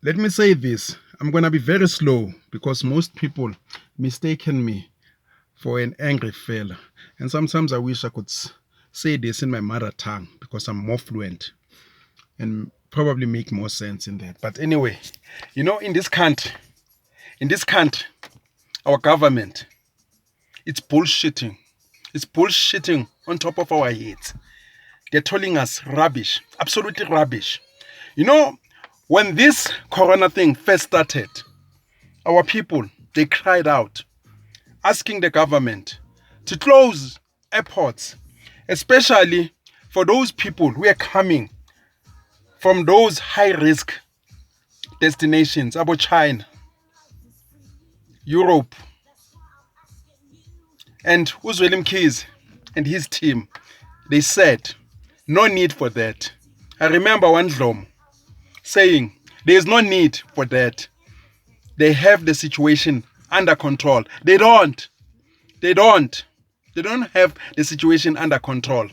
Let me say this. I'm going to be very slow because most people mistaken me for an angry fella. And sometimes I wish I could say this in my mother tongue because I'm more fluent and probably make more sense in that. But anyway, in this country, our government, it's bullshitting. It's bullshitting on top of our heads. They're telling us rubbish, absolutely rubbish. You know, when this corona thing first started, our people, they cried out, asking the government to close airports, especially for those people who are coming from those high-risk destinations, about China, Europe, and Uzwelim Keys and his team. They said, no need for that. I remember one Dlom saying, there is no need for that. They have the situation under control. They don't. They don't have the situation under control.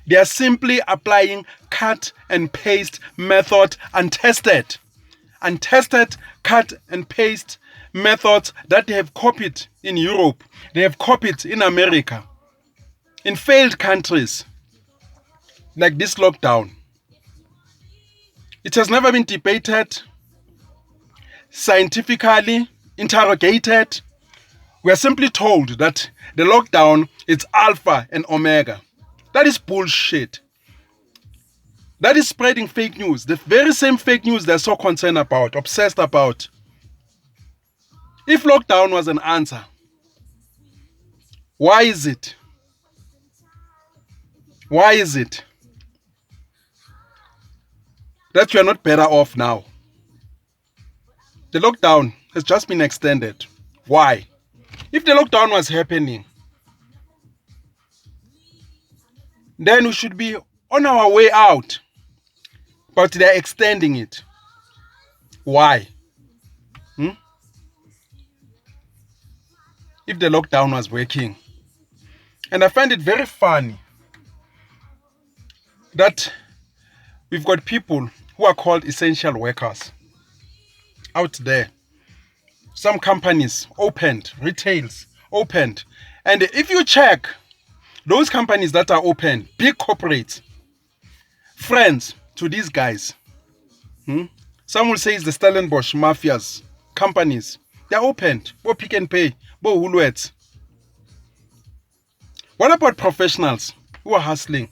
They are simply applying cut and paste method untested. Untested cut and paste methods that they have copied in Europe. They have copied in America. In failed countries like this lockdown. It has never been debated, scientifically interrogated. We are simply told that the lockdown is alpha and omega. That is bullshit. That is spreading fake news. The very same fake news they're so concerned about, obsessed about. If lockdown was an answer, why is it? Why is it that we are not better off now? The lockdown has just been extended. Why? If the lockdown was happening, then we should be on our way out. But they're extending it. Why? If the lockdown was working. And I find it very funny that we've got people who are called essential workers out there. Some companies opened, retails opened. And if you check those companies that are open, big corporates, friends to these guys, some will say it's the Stellenbosch mafias, companies. They're opened. Bo Pick and Pay, Bo Woolworths. What about professionals who are hustling?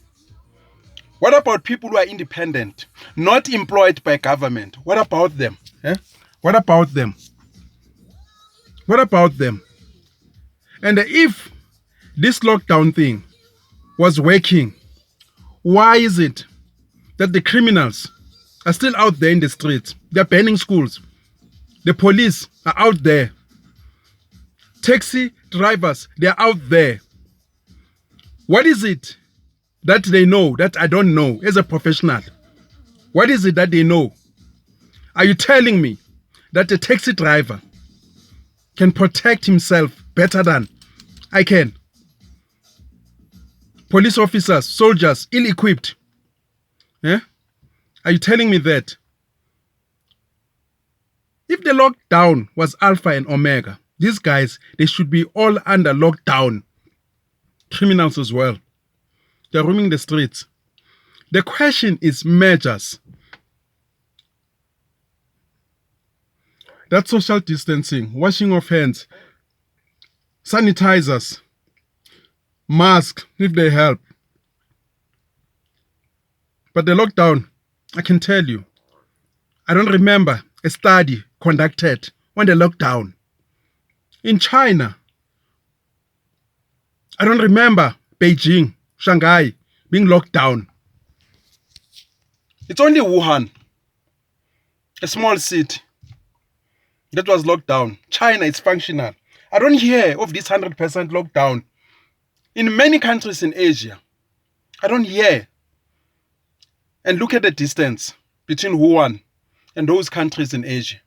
What about people who are independent, not employed by government? What about them? What about them? What about them? And if this lockdown thing was working, why is it that the criminals are still out there in the streets? They're burning schools. The police are out there. Taxi drivers, they're out there. What is it that they know that I don't know as a professional? What is it that they know? Are you telling me that a taxi driver can protect himself better than I can? Police officers, soldiers, ill-equipped. Are you telling me that? If the lockdown was alpha and omega, these guys, they should be all under lockdown. Criminals as well. They're roaming the streets. The question is measures. That social distancing, washing of hands, sanitizers, masks if they help. But the lockdown, I can tell you, I don't remember a study conducted on the lockdown. In China, I don't remember Beijing, Shanghai being locked down. It's only Wuhan, a small city, that was locked down. China is functional. I don't hear of this 100% lockdown. In many countries in Asia, I don't hear. And look at the distance between Wuhan and those countries in Asia.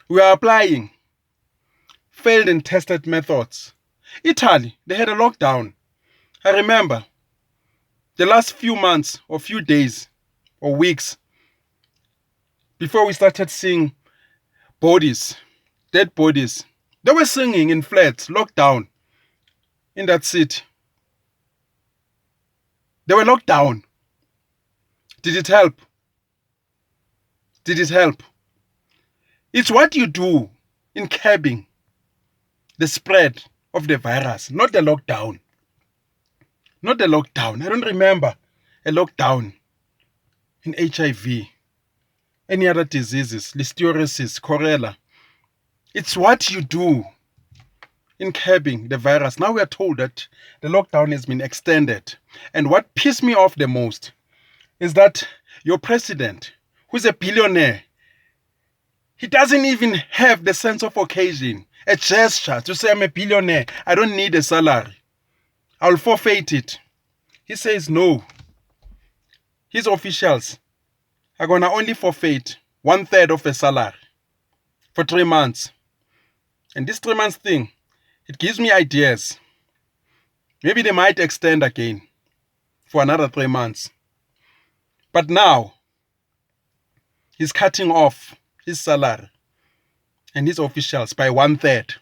We are applying failed and tested methods. Italy, they had a lockdown. I remember the last few months or few days or weeks, before we started seeing bodies, dead bodies. They were singing in flats, locked down in that city. They were locked down. Did it help? Did it help? It's what you do in curbing the spread of the virus, not the lockdown. Not the lockdown. I don't remember a lockdown in HIV, any other diseases, listeriosis, cholera. It's what you do in curbing the virus. Now we are told that the lockdown has been extended. And what pissed me off the most is that your president, who's a billionaire, he doesn't even have the sense of occasion, a gesture to say, I'm a billionaire, I don't need a salary, I'll forfeit it. He says no. His officials are going to only forfeit 1/3 of a salary for 3 months. And this 3 months thing, it gives me ideas. Maybe they might extend again for another 3 months. But now, he's cutting off his salary and his officials by 1/3.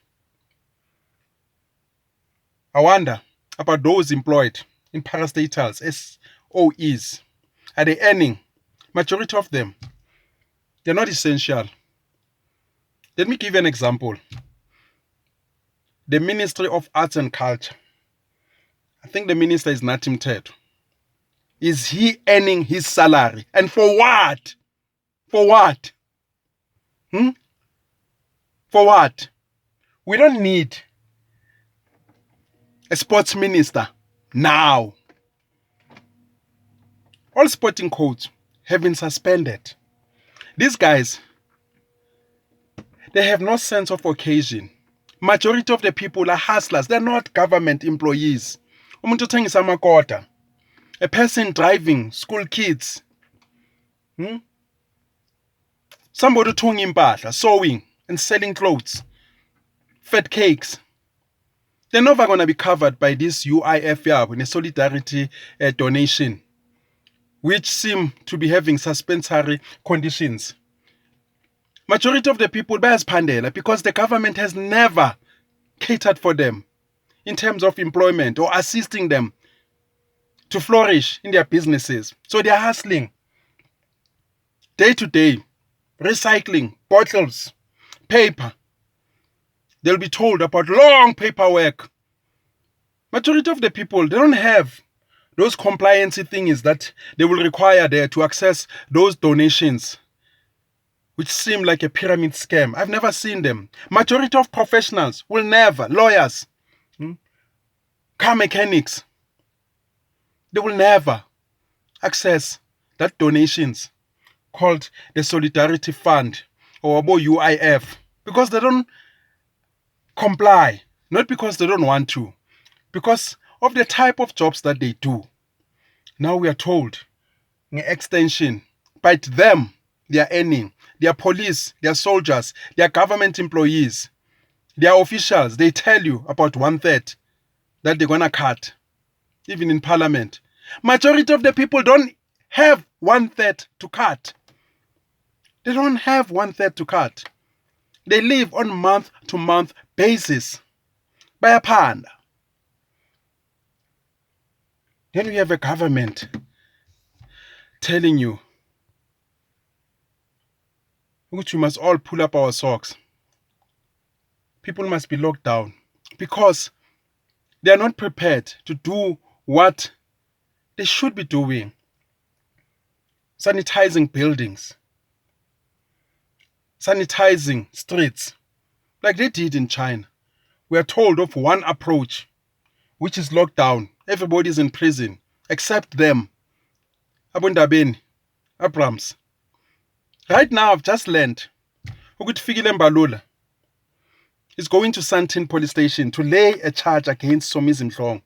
I wonder about those employed in parastatals, SOEs. Are they earning? Majority of them, they're not essential. Let me give you an example. The Ministry of Arts and Culture. I think the minister is Natim Teto. Is he earning his salary? And for what? For what? For what? We don't need a sports minister now. All sporting codes have been suspended. These guys, they have no sense of occasion. Majority of the people are hustlers. They're not government employees. Umuntu uthengisa amakota. A person driving school kids. Somebody uthunga impahla, sewing and selling clothes. Fat cakes. They're never going to be covered by this UIF yabo, the solidarity donation, which seem to be having suspensory conditions. Majority of the people bayaziphandela because the government has never catered for them in terms of employment or assisting them to flourish in their businesses. So they're hustling day to day, recycling bottles, paper. They'll be told about long paperwork. Majority of the people, they don't have those compliance things that they will require there to access those donations, which seem like a pyramid scam. I've never seen them. Majority of professionals will never, lawyers, car mechanics, they will never access that donations called the Solidarity Fund or UIF because they don't comply, not because they don't want to, because of the type of jobs that they do. Now we are told in extension, but them, they are earning. They are police, they are soldiers, they are government employees, they are officials. They tell you about 1/3 that they're going to cut, even in parliament. Majority of the people don't have 1/3 to cut. They don't have 1/3 to cut. They live on month-to-month basis. Bayaphanda. Then we have a government telling you, which we must all pull up our socks. People must be locked down because they are not prepared to do what they should be doing. Sanitizing buildings, sanitizing streets, like they did in China. We are told of one approach, which is lockdown. Everybody's in prison, except them. Abundabeni, Abrams. Right now, I've just learned ukuthi Fikile Mbalula is going to Sandton police station to lay a charge against Somizi Mhlongo.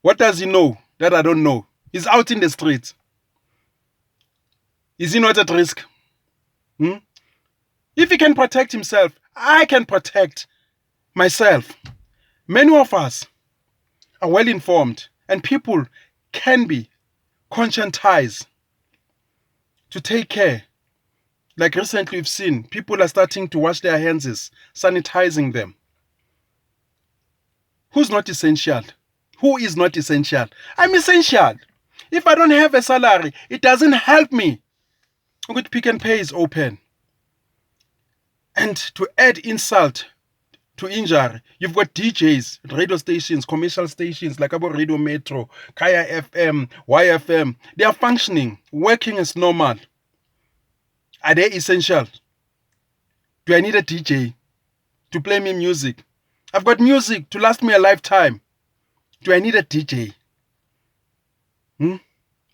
What does he know that I don't know? He's out in the streets. Is he not at risk? If he can protect himself, I can protect myself. Many of us are well informed, and people can be conscientize, to take care. Like recently we've seen, people are starting to wash their hands, sanitizing them. Who's not essential? Who is not essential? I'm essential. If I don't have a salary, it doesn't help me. Good Pick and Pay is open. And to add insult to injury, you've got DJs, radio stations, commercial stations like about Radio Metro, Kaya FM, YFM. They are functioning, working as normal. Are they essential? Do I need a DJ to play me music? I've got music to last me a lifetime. Do I need a DJ? Do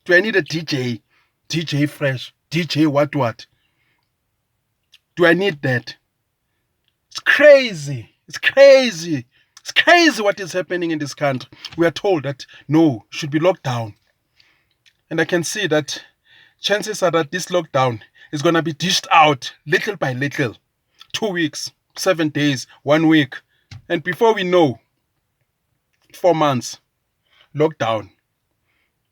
I need a DJ? DJ Fresh, DJ what? Do I need that? It's crazy. It's crazy. It's crazy what is happening in this country. We are told that no, it should be locked down. And I can see that chances are that this lockdown is going to be dished out little by little. 2 weeks, 7 days, 1 week. And before we know, 4 months, lockdown.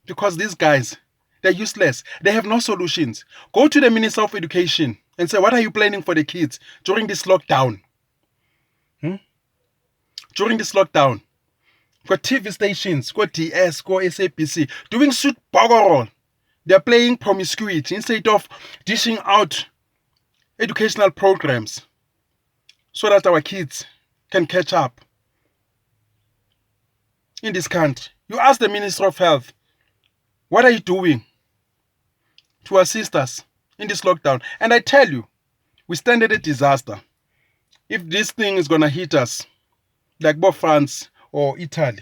Because these guys, they're useless. They have no solutions. Go to the Minister of Education and say, what are you planning for the kids during this lockdown? During this lockdown, got TV stations, got DS, got SABC, doing suit bogorol. They're playing promiscuity instead of dishing out educational programs so that our kids can catch up in this country. You ask the Minister of Health, what are you doing to assist us in this lockdown? And I tell you, we stand at a disaster. If this thing is going to hit us, like both France or Italy,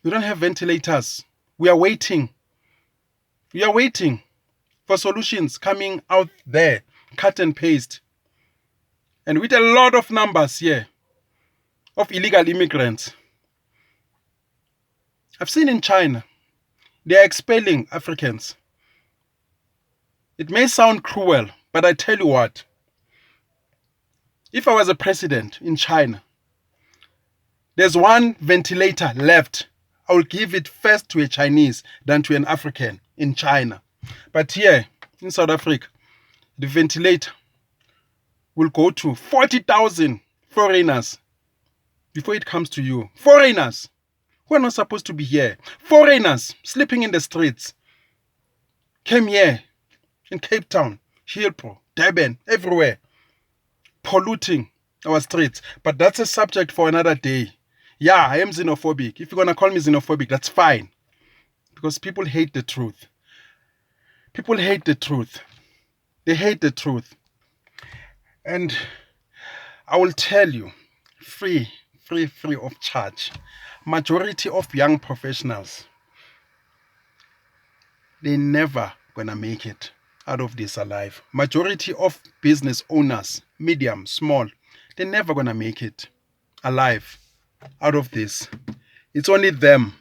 we don't have ventilators. We are waiting. We are waiting for solutions coming out there, cut and paste. And with a lot of numbers here of illegal immigrants. I've seen in China, they are expelling Africans. It may sound cruel, but I tell you what, if I was a president in China, there's one ventilator left, I will give it first to a Chinese than to an African in China. But here in South Africa, the ventilator will go to 40,000 foreigners before it comes to you. Foreigners who are not supposed to be here. Foreigners sleeping in the streets came here in Cape Town, Hillbrow, Durban, everywhere, polluting our streets. But that's a subject for another day. Yeah, I am xenophobic. If you're going to call me xenophobic, that's fine. Because people hate the truth. People hate the truth. They hate the truth. And I will tell you, free of charge. Majority of young professionals, they're never going to make it out of this alive. Majority of business owners, medium, small, they're never going to make it alive out of this. It's only them.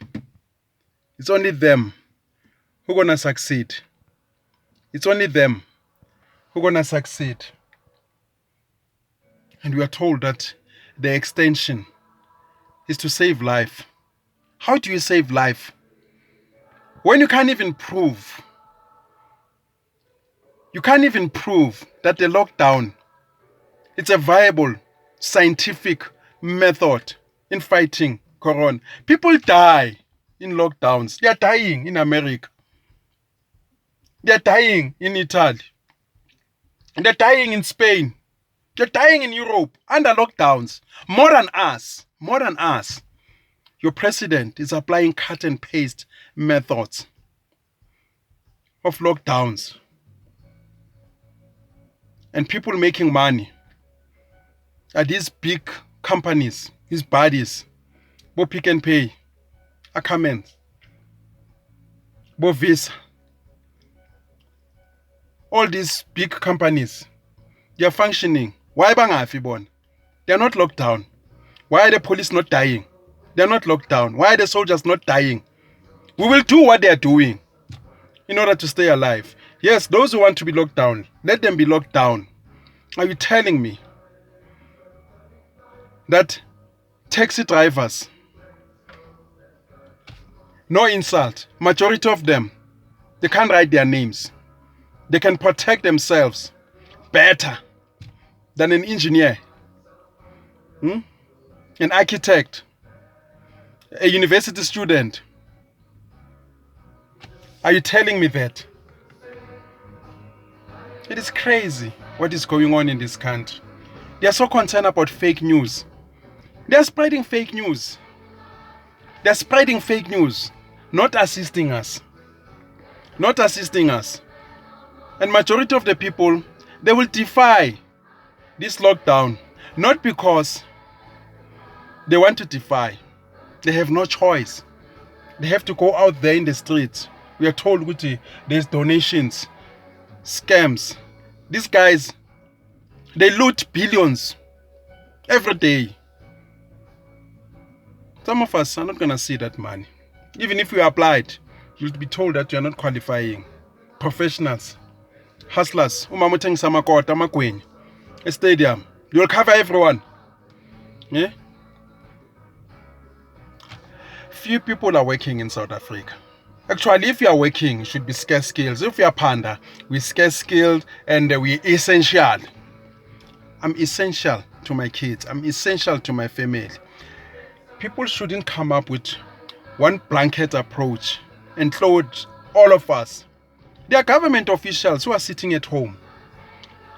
It's only them who are going to succeed. It's only them who are going to succeed. And we are told that the extension is to save life. How do you save life when you can't even prove? You can't even prove that the lockdown, it's a viable scientific method in fighting corona. People die in lockdowns. They are dying in America. They are dying in Italy. They're dying in Spain. They're dying in Europe under lockdowns. More than us. More than us. Your president is applying cut and paste methods of lockdowns. And people making money are these big companies, these bodies, Bo Pick and Pay, Ackermans, Bo Visa. All these big companies, they are functioning. Why bangafi bon? They are not locked down. Why are the police not dying? They are not locked down. Why are the soldiers not dying? We will do what they are doing in order to stay alive. Yes, those who want to be locked down, let them be locked down. Are you telling me that taxi drivers No insult. Majority of them, they can't write their names. They can protect themselves better than an engineer, an architect, a university student. Are you telling me that? It is crazy what is going on in this country. They are so concerned about fake news. They are spreading fake news. They are spreading fake news, not assisting us. Not assisting us. And majority of the people, they will defy this lockdown, not because they want to defy. They have no choice. They have to go out there in the streets. We are told there's donations, scams. These guys, they loot billions every day. Some of us are not going to see that money. Even if you applied, you'll be told that you are not qualifying. Professionals, hustlers, a stadium, you'll cover everyone. Yeah? Few people are working in South Africa. Actually, if you are working, you should be scarce skills. If you are panda, we're scarce skilled and we're essential. I'm essential to my kids. I'm essential to my family. People shouldn't come up with one blanket approach and include all of us. There are government officials who are sitting at home.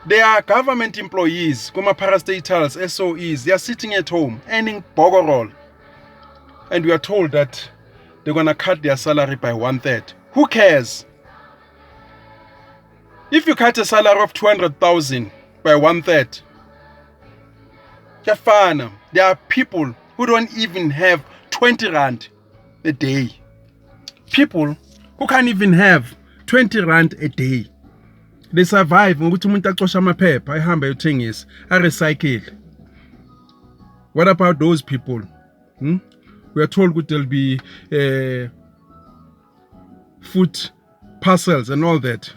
There are government employees, parastatals, SOEs. They are sitting at home earning bogorol. And we are told that they're going to cut their salary by 1/3. Who cares? If you cut a salary of 200,000 by 1/3, there are people who don't even have 20 rand a day. People who can't even have 20 rand a day. They survive ngokuthi umuntu axosha amaphepha ayihamba yothengisa arecycle. What about those people? We are told that there'll be food parcels and all that.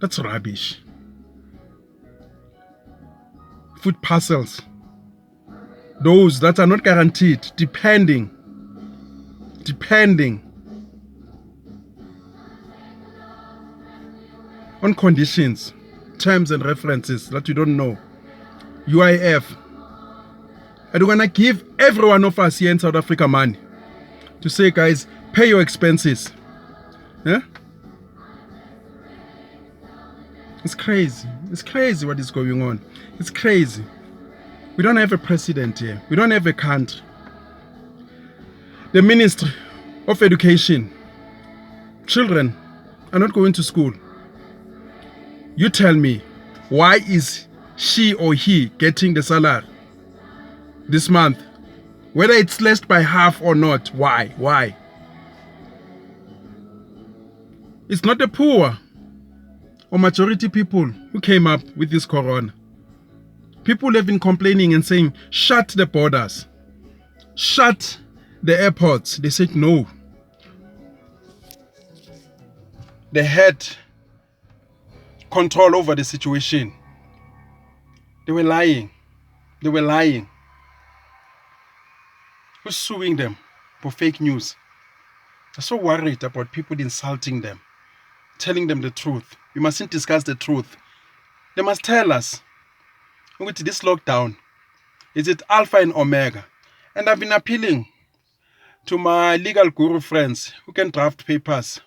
That's rubbish. Food parcels. Those that are not guaranteed, depending on conditions, terms and references that you don't know. UIF. And we're going to give every one of us here in South Africa money to say, guys, pay your expenses. Yeah? It's crazy. It's crazy what is going on. It's crazy. We don't have a president here. We don't have a country. The Ministry of Education. Children are not going to school. You tell me, why is she or he getting the salary this month? Whether it's less by half or not. Why? Why? It's not the poor or majority people who came up with this corona. People have been complaining and saying, shut the borders. Shut the airports. They said no. They had control over the situation. They were lying. They were lying. Who's suing them for fake news? They're so worried about people insulting them, telling them the truth. We mustn't discuss the truth. They must tell us, with this lockdown, is it Alpha and Omega? And I've been appealing to my legal guru friends who can draft papers.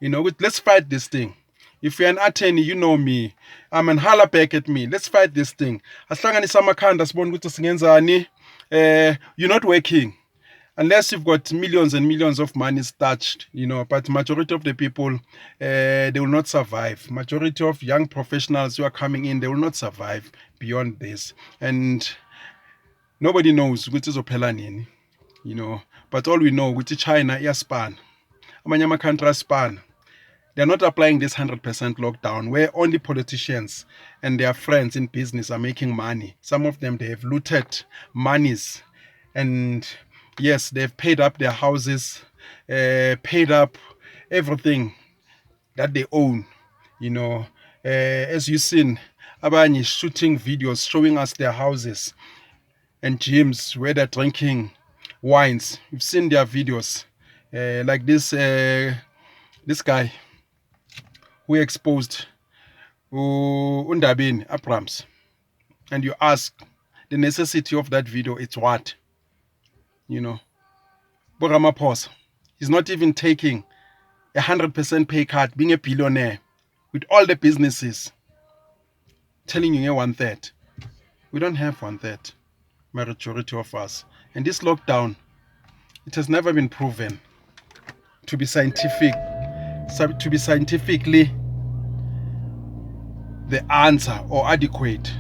Let's fight this thing. If you're an attorney, you know me. I'm an holler back at me. Let's fight this thing. You're not working. Unless you've got millions and millions of money stashed, but majority of the people, they will not survive. Majority of young professionals who are coming in, they will not survive beyond this. And nobody knows which is Opelanini, but all we know, which is China, is span. Amanyama country span. They're not applying this 100% lockdown where only politicians and their friends in business are making money. Some of them, they have looted monies. And yes, they've paid up their houses, paid up everything that they own. As you've seen, Abani shooting videos showing us their houses and gyms where they're drinking wines. You've seen their videos. like this guy who exposed Undabeni Abrams, and you ask the necessity of that video, it's what? You know, Boramaphosa, he's not even taking 100% pay cut, being a billionaire with all the businesses, telling you 1/3. We don't have 1/3, majority of us. And this lockdown, it has never been proven to be scientifically the answer or adequate